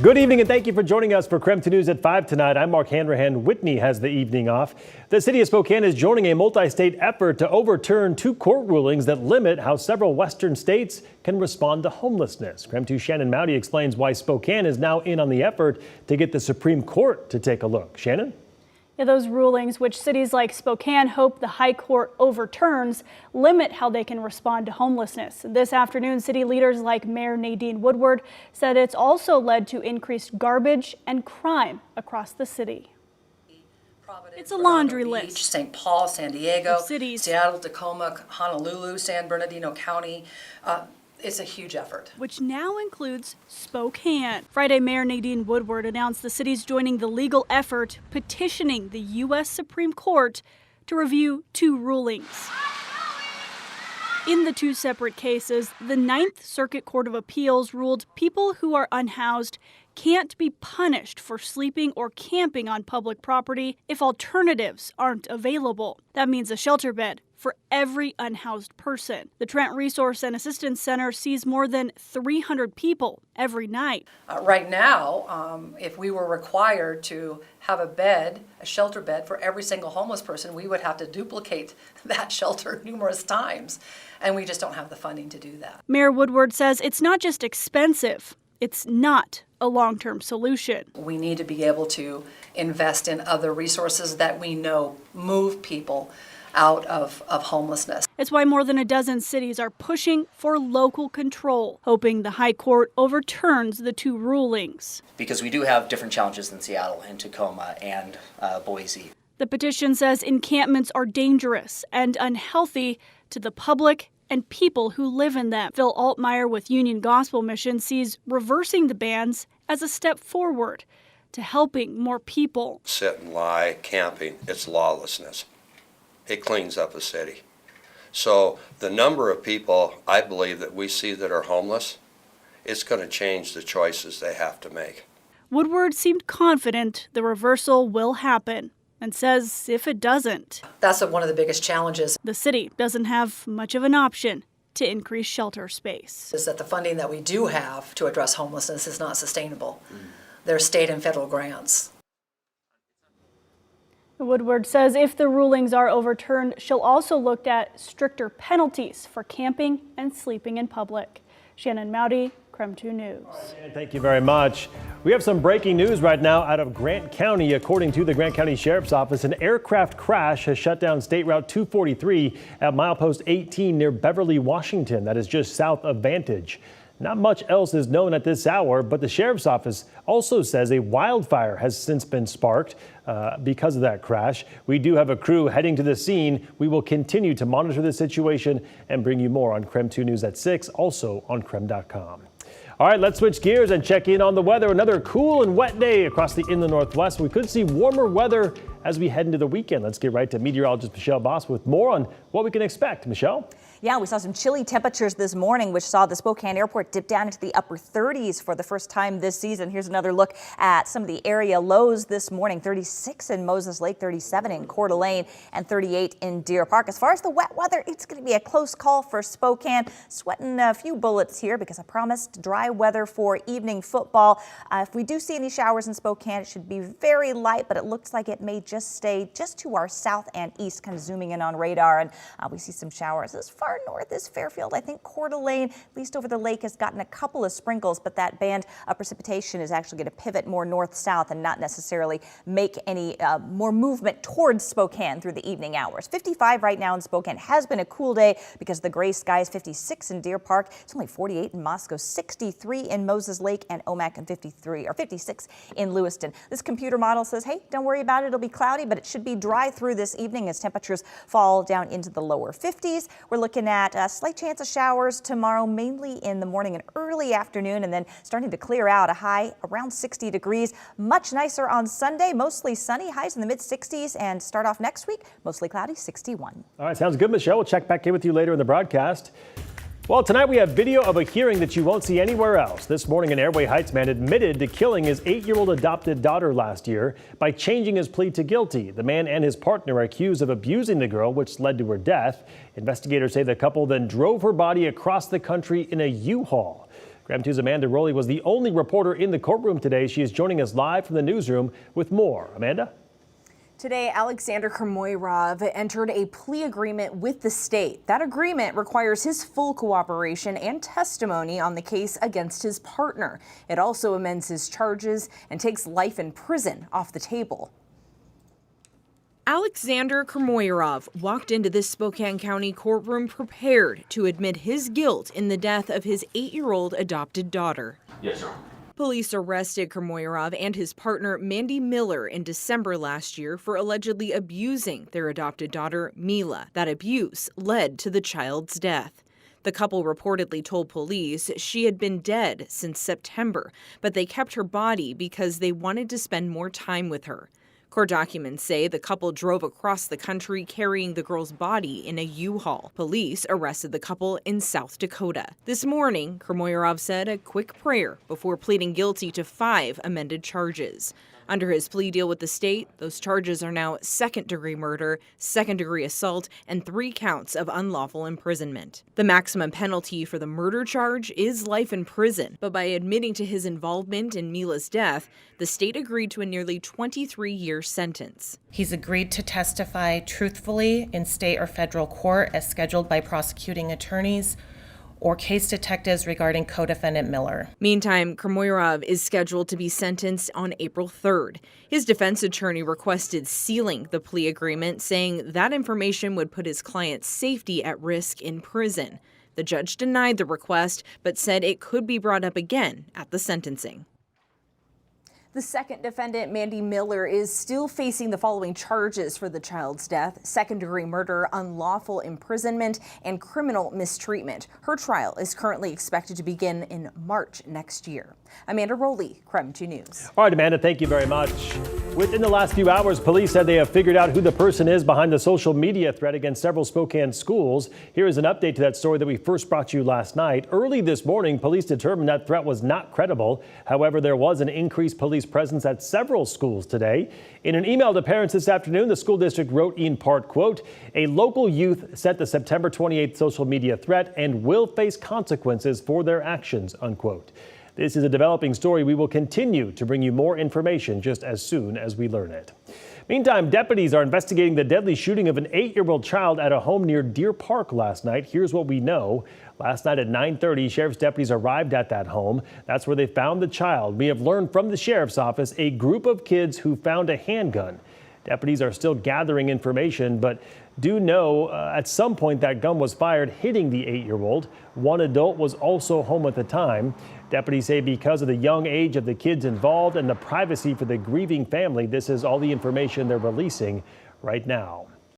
Good evening and thank you for joining us for KREM 2 News at 5 tonight. I'm Mark Hanrahan. Whitney has the evening off. The city of Spokane is joining a multi-state effort to overturn two court rulings that limit how several western states can respond to homelessness. KREM 2 Shannon Mowdy explains why Spokane is now in on the effort to get the Supreme Court to take a look. Shannon? Yeah, those rulings, which cities like Spokane hope the High Court overturns, limit how they can respond to homelessness. This afternoon, city leaders like Mayor Nadine Woodward said it's also led to increased garbage and crime across the city. It's a laundry list. St. Paul, San Diego, cities. Seattle, Tacoma, Honolulu, San Bernardino County. It's a huge effort. Which now includes Spokane. Friday, Mayor Nadine Woodward announced the city's joining the legal effort petitioning the U.S. Supreme Court to review two rulings. In the two separate cases, the Ninth Circuit Court of Appeals ruled people who are unhoused can't be punished for sleeping or camping on public property if alternatives aren't available. That means a shelter bed for every unhoused person. The Trent Resource and Assistance Center sees more than 300 people every night. Right now, if we were required to have a shelter bed for every single homeless person, we would have to duplicate that shelter numerous times, and we just don't have the funding to do that. Mayor Woodward says it's not just expensive, it's not a long-term solution. We need to be able to invest in other resources that we know move people out of homelessness. It's why more than a dozen cities are pushing for local control, hoping the High Court overturns the two rulings. Because we do have different challenges than Seattle and Tacoma and Boise. The petition says encampments are dangerous and unhealthy to the public and people who live in them. Phil Altmaier with Union Gospel Mission sees reversing the bans as a step forward to helping more people. Sit and lie, camping, it's lawlessness. It cleans up a city. So the number of people I believe that we see that are homeless, it's going to change the choices they have to make. Woodward seemed confident the reversal will happen and says if it doesn't, that's one of the biggest challenges. The city doesn't have much of an option to increase shelter space. Is that the funding that we do have to address homelessness is not sustainable. There's state and federal grants. Woodward says if the rulings are overturned, she'll also look at stricter penalties for camping and sleeping in public. Shannon Mowdy, KREM 2 News. Thank you very much. We have some breaking news right now out of Grant County. According to the Grant County Sheriff's Office, an aircraft crash has shut down State Route 243 at milepost 18 near Beverly, Washington. That is just south of Vantage. Not much else is known at this hour, but the Sheriff's Office also says a wildfire has since been sparked because of that crash. We do have a crew heading to the scene. We will continue to monitor the situation and bring you more on KREM 2 News at 6, also on KREM.com. All right, let's switch gears and check in on the weather. Another cool and wet day across the inland Northwest. We could see warmer weather as we head into the weekend. Let's get right to meteorologist Michelle Boss with more on what we can expect. Michelle? Yeah, we saw some chilly temperatures this morning, which saw the Spokane airport dip down into the upper 30s for the first time this season. Here's another look at some of the area lows this morning. 36 in Moses Lake, 37 in Coeur d'Alene, and 38 in Deer Park. As far as the wet weather, it's going to be a close call for Spokane. Sweating a few bullets here because I promised dry weather for evening football. If we do see any showers in Spokane, it should be very light, but it looks like it may just stay just to our south and east, kind of zooming in on radar. And we see some showers as far north as Fairfield. I think Coeur d'Alene, at least over the lake, has gotten a couple of sprinkles, but that band of precipitation is actually going to pivot more north-south and not necessarily make any more movement towards Spokane through the evening hours. 55 right now in Spokane. Has been a cool day because of the gray skies. 56 in Deer Park. It's only 48 in Moscow, 63 in Moses Lake, and Omak, and 56 in Lewiston. This computer model says, hey, don't worry about it. It'll be cloudy, but it should be dry through this evening as temperatures fall down into the lower 50s. We're looking at a slight chance of showers tomorrow, mainly in the morning and early afternoon, and then starting to clear out, a high around 60 degrees. Much nicer on Sunday, mostly sunny, highs in the mid-60s, and start off next week, mostly cloudy, 61. All right, sounds good, Michelle. We'll check back in with you later in the broadcast. Well, tonight we have video of a hearing that you won't see anywhere else. This morning, an Airway Heights man admitted to killing his 8-year-old adopted daughter last year by changing his plea to guilty. The man and his partner are accused of abusing the girl, which led to her death. Investigators say the couple then drove her body across the country in a U-Haul. KREM 2's Amanda Rowley was the only reporter in the courtroom today. She is joining us live from the newsroom with more. Amanda? Today, Alexander Kermoyrov entered a plea agreement with the state. That agreement requires his full cooperation and testimony on the case against his partner. It also amends his charges and takes life in prison off the table. Alexander Kermoyrov walked into this Spokane County courtroom prepared to admit his guilt in the death of his 8-year-old adopted daughter. Yes, sir. Police arrested Kermoyrov and his partner Mandy Miller in December last year for allegedly abusing their adopted daughter Mila. That abuse led to the child's death. The couple reportedly told police she had been dead since September, but they kept her body because they wanted to spend more time with her. Court documents say the couple drove across the country carrying the girl's body in a U-Haul. Police arrested the couple in South Dakota. This morning, Kermoyrov said a quick prayer before pleading guilty to 5 amended charges. Under his plea deal with the state, those charges are now second-degree murder, second-degree assault, and 3 counts of unlawful imprisonment. The maximum penalty for the murder charge is life in prison, but by admitting to his involvement in Mila's death, the state agreed to a nearly 23-year sentence. He's agreed to testify truthfully in state or federal court as scheduled by prosecuting attorneys or case detectives regarding co-defendant Miller. Meantime, Kermoyrov is scheduled to be sentenced on April 3rd. His defense attorney requested sealing the plea agreement, saying that information would put his client's safety at risk in prison. The judge denied the request, but said it could be brought up again at the sentencing. The second defendant, Mandy Miller, is still facing the following charges for the child's death: second-degree murder, unlawful imprisonment, and criminal mistreatment. Her trial is currently expected to begin in March next year. Amanda Rowley, KREM 2 News. All right, Amanda, thank you very much. Within the last few hours, police said they have figured out who the person is behind the social media threat against several Spokane schools. Here is an update to that story that we first brought you last night. Early this morning, police determined that threat was not credible. However, there was an increased police presence at several schools today. In an email to parents this afternoon, the school district wrote in part, quote, "A local youth set the September 28th social media threat and will face consequences for their actions," unquote. This is a developing story. We will continue to bring you more information just as soon as we learn it. Meantime, deputies are investigating the deadly shooting of an 8-year-old child at a home near Deer Park last night. Here's what we know. Last night at 9:30, sheriff's deputies arrived at that home. That's where they found the child. We have learned from the sheriff's office a group of kids who found a handgun. Deputies are still gathering information, but do know at some point that gun was fired, hitting the 8-year-old. One adult was also home at the time. Deputies say because of the young age of the kids involved and the privacy for the grieving family, this is all the information they're releasing right now.